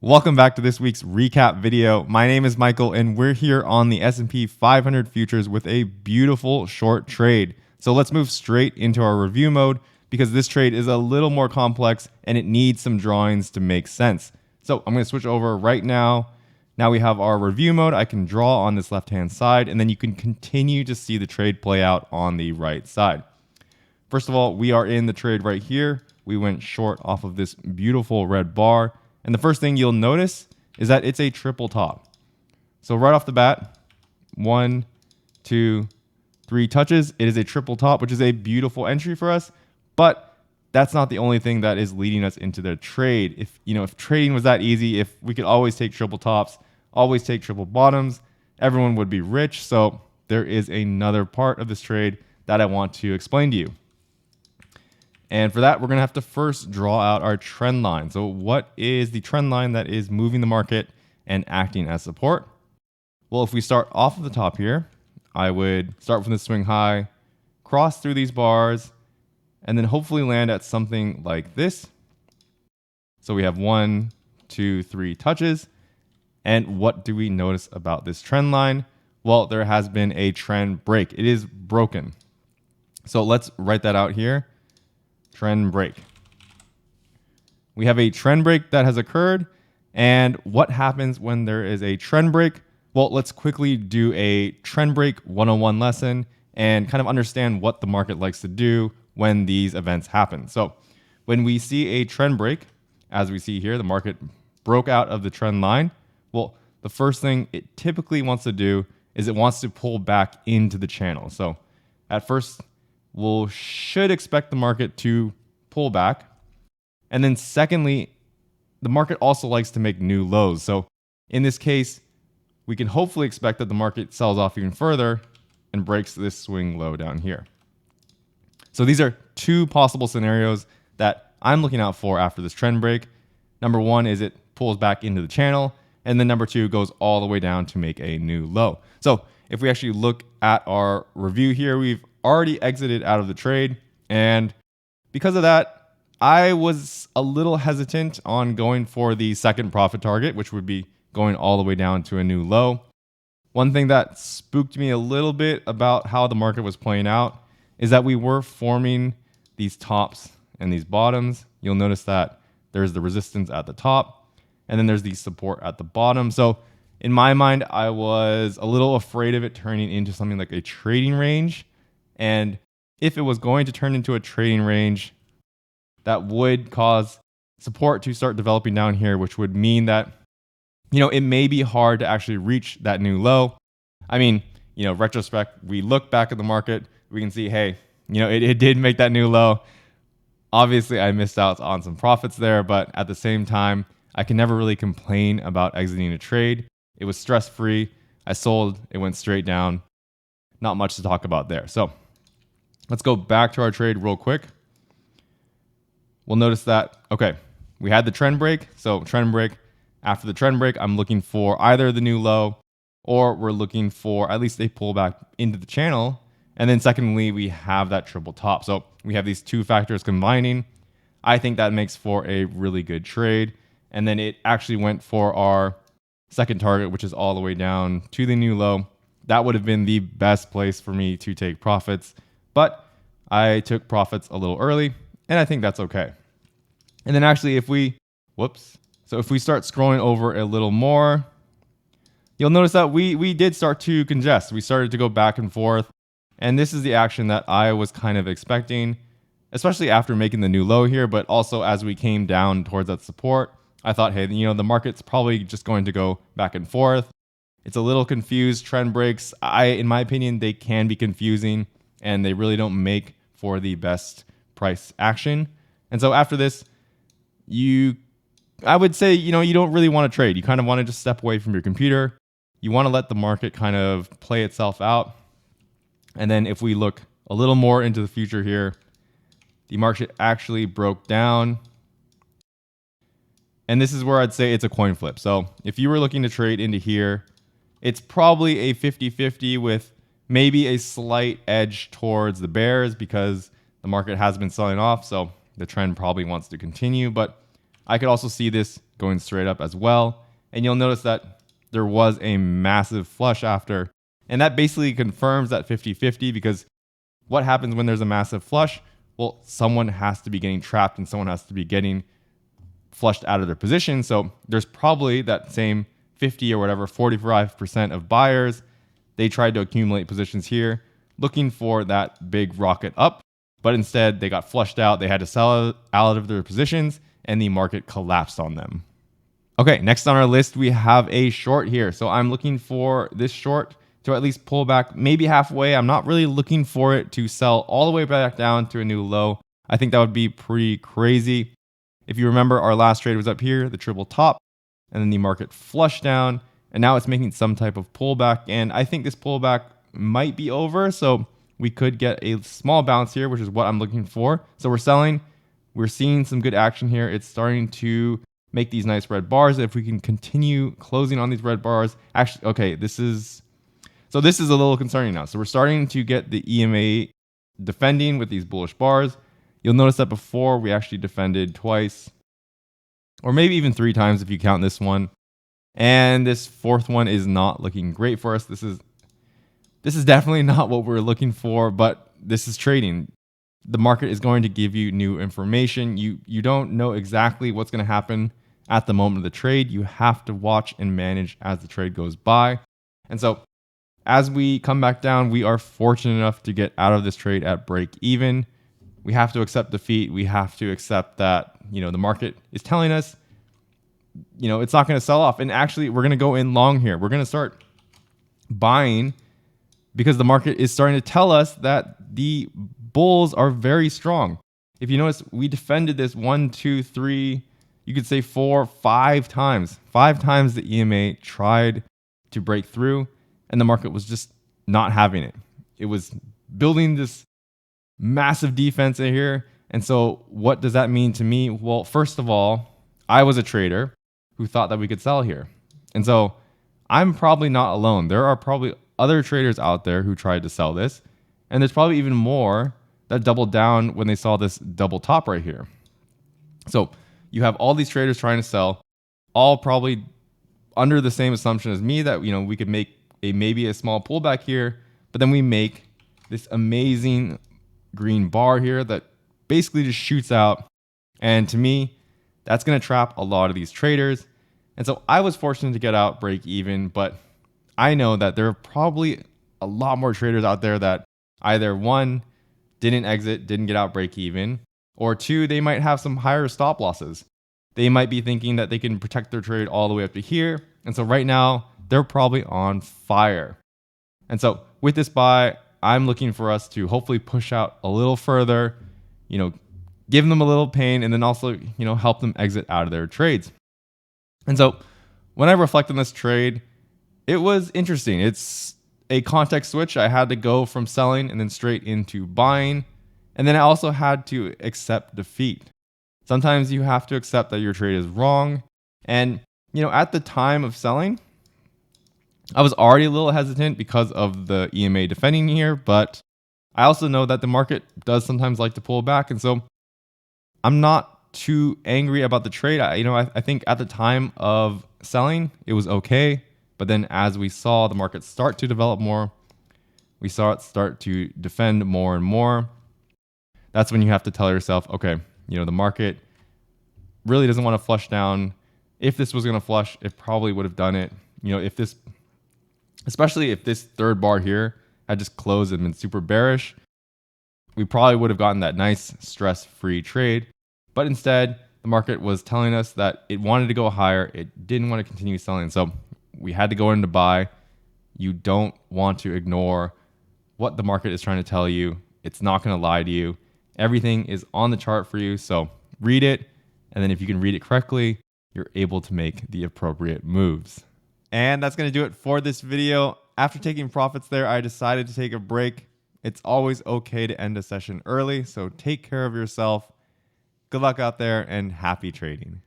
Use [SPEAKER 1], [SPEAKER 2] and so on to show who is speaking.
[SPEAKER 1] Welcome back to this week's recap video. My name is Michael and we're here on the S&P 500 futures with a beautiful short trade. So let's move straight into our review mode because this trade is a little more complex and it needs some drawings to make sense. So I'm going to switch over right now. Now we have our review mode. I can draw on this left-hand side and then you can continue to see the trade play out on the right side. First of all, we are in the trade right here. We went short off of this beautiful red bar. And the first thing you'll notice is that it's a triple top. So right off the bat, 1, 2, 3 touches. It is a triple top, which is a beautiful entry for us. But that's not the only thing that is leading us into the trade. If trading was that easy, if we could always take triple tops, always take triple bottoms, everyone would be rich. So there is another part of this trade that I want to explain to you. And for that, we're going to have to first draw out our trend line. So what is the trend line that is moving the market and acting as support? Well, if we start off of the top here, I would start from the swing high, cross through these bars, and then hopefully land at something like this. So we have 1, 2, 3 touches. And what do we notice about this trend line? Well, there has been a trend break. It is broken. So let's write that out here. Trend break. We have a trend break that has occurred. And what happens when there is a trend break? Well, let's quickly do a trend break 101 lesson and kind of understand what the market likes to do when these events happen. So when we see a trend break, as we see here, the market broke out of the trend line. Well, the first thing it typically wants to do is it wants to pull back into the channel. So at first, we should expect the market to pull back. And then secondly, the market also likes to make new lows. So in this case, we can hopefully expect that the market sells off even further and breaks this swing low down here. So these are two possible scenarios that I'm looking out for after this trend break. Number one is it pulls back into the channel. And then number two goes all the way down to make a new low. So if we actually look at our review here, we've already exited out of the trade. And because of that, I was a little hesitant on going for the second profit target, which would be going all the way down to a new low. One thing that spooked me a little bit about how the market was playing out is that we were forming these tops and these bottoms. You'll notice that there's the resistance at the top and then there's the support at the bottom. So in my mind, I was a little afraid of it turning into something like a trading range. And if it was going to turn into a trading range, that would cause support to start developing down here, which would mean that, it may be hard to actually reach that new low. I mean, retrospect, we look back at the market, we can see, hey, it did make that new low. Obviously, I missed out on some profits there, but at the same time, I can never really complain about exiting a trade. It was stress-free. I sold, it went straight down. Not much to talk about there. So let's go back to our trade real quick. We'll notice that, okay, we had the trend break. So trend break. After the trend break, I'm looking for either the new low or we're looking for at least a pullback into the channel. And then secondly, we have that triple top. So we have these two factors combining. I think that makes for a really good trade. And then it actually went for our second target, which is all the way down to the new low. That would have been the best place for me to take profits. But I took profits a little early, and I think that's okay. And then actually, if we start scrolling over a little more, you'll notice that we did start to congest. We started to go back and forth. And this is the action that I was kind of expecting, especially after making the new low here, but also as we came down towards that support. I thought, hey, the market's probably just going to go back and forth. It's a little confused. Trend breaks, in my opinion, they can be confusing and they really don't make for the best price action. And so after this, I would say, you don't really want to trade. You kind of want to just step away from your computer. You want to let the market kind of play itself out. And then if we look a little more into the future here, the market actually broke down. And this is where I'd say it's a coin flip. So if you were looking to trade into here, it's probably a 50-50 with maybe a slight edge towards the bears because the market has been selling off. So the trend probably wants to continue. But I could also see this going straight up as well. And you'll notice that there was a massive flush after. And that basically confirms that 50-50, because what happens when there's a massive flush? Well, someone has to be getting trapped and someone has to be getting flushed out of their position. So there's probably that same 50 or whatever, 45% of buyers. They tried to accumulate positions here, looking for that big rocket up, but instead they got flushed out. They had to sell out of their positions and the market collapsed on them. Okay, next on our list, we have a short here. So I'm looking for this short to at least pull back maybe halfway. I'm not really looking for it to sell all the way back down to a new low. I think that would be pretty crazy. If you remember, our last trade was up here, the triple top, and then the market flushed down, and now it's making some type of pullback. And I think this pullback might be over, so we could get a small bounce here, which is what I'm looking for. So we're selling. We're seeing some good action here. It's starting to make these nice red bars. If we can continue closing on these red bars, actually, okay, this is a little concerning now. So we're starting to get the EMA defending with these bullish bars. You'll notice that before we actually defended twice, or maybe even 3 times if you count this one. And this fourth one is not looking great for us. This is definitely not what we're looking for, but this is trading. The market is going to give you new information. You don't know exactly what's going to happen at the moment of the trade. You have to watch and manage as the trade goes by. And so as we come back down, we are fortunate enough to get out of this trade at break even. We have to accept defeat. We have to accept that, the market is telling us, it's not going to sell off. And actually, we're going to go in long here. We're going to start buying because the market is starting to tell us that the bulls are very strong. If you notice, we defended this 1, 2, 3, you could say 4, 5 times. 5 times the EMA tried to break through, and the market was just not having it. It was building this massive defense in here. And so what does that mean to me? Well, first of all, I was a trader who thought that we could sell here. And so I'm probably not alone. There are probably other traders out there who tried to sell this. And there's probably even more that doubled down when they saw this double top right here. So you have all these traders trying to sell, all probably under the same assumption as me that, we could make maybe a small pullback here, but then we make this amazing green bar here that basically just shoots out. And to me, that's going to trap a lot of these traders. And so I was fortunate to get out break even, but I know that there are probably a lot more traders out there that either 1, didn't exit, didn't get out break even, or 2, they might have some higher stop losses. They might be thinking that they can protect their trade all the way up to here. And so right now, they're probably on fire. And so with this buy, I'm looking for us to hopefully push out a little further, give them a little pain, and then also, help them exit out of their trades. And so when I reflect on this trade, it was interesting. It's a context switch. I had to go from selling and then straight into buying. And then I also had to accept defeat. Sometimes you have to accept that your trade is wrong. And, at the time of selling, I was already a little hesitant because of the EMA defending here, but I also know that the market does sometimes like to pull back. And so I'm not too angry about the trade. I think at the time of selling, it was okay. But then as we saw the market start to develop more, we saw it start to defend more and more. That's when you have to tell yourself, okay, the market really doesn't want to flush down. If this was going to flush, it probably would have done it. Especially if this third bar here had just closed and been super bearish, we probably would have gotten that nice stress-free trade. But instead, the market was telling us that it wanted to go higher. It didn't want to continue selling. So we had to go in to buy. You don't want to ignore what the market is trying to tell you. It's not going to lie to you. Everything is on the chart for you. So read it. And then if you can read it correctly, you're able to make the appropriate moves. And that's going to do it for this video. After taking profits there, I decided to take a break. It's always okay to end a session early, so take care of yourself. Good luck out there and happy trading.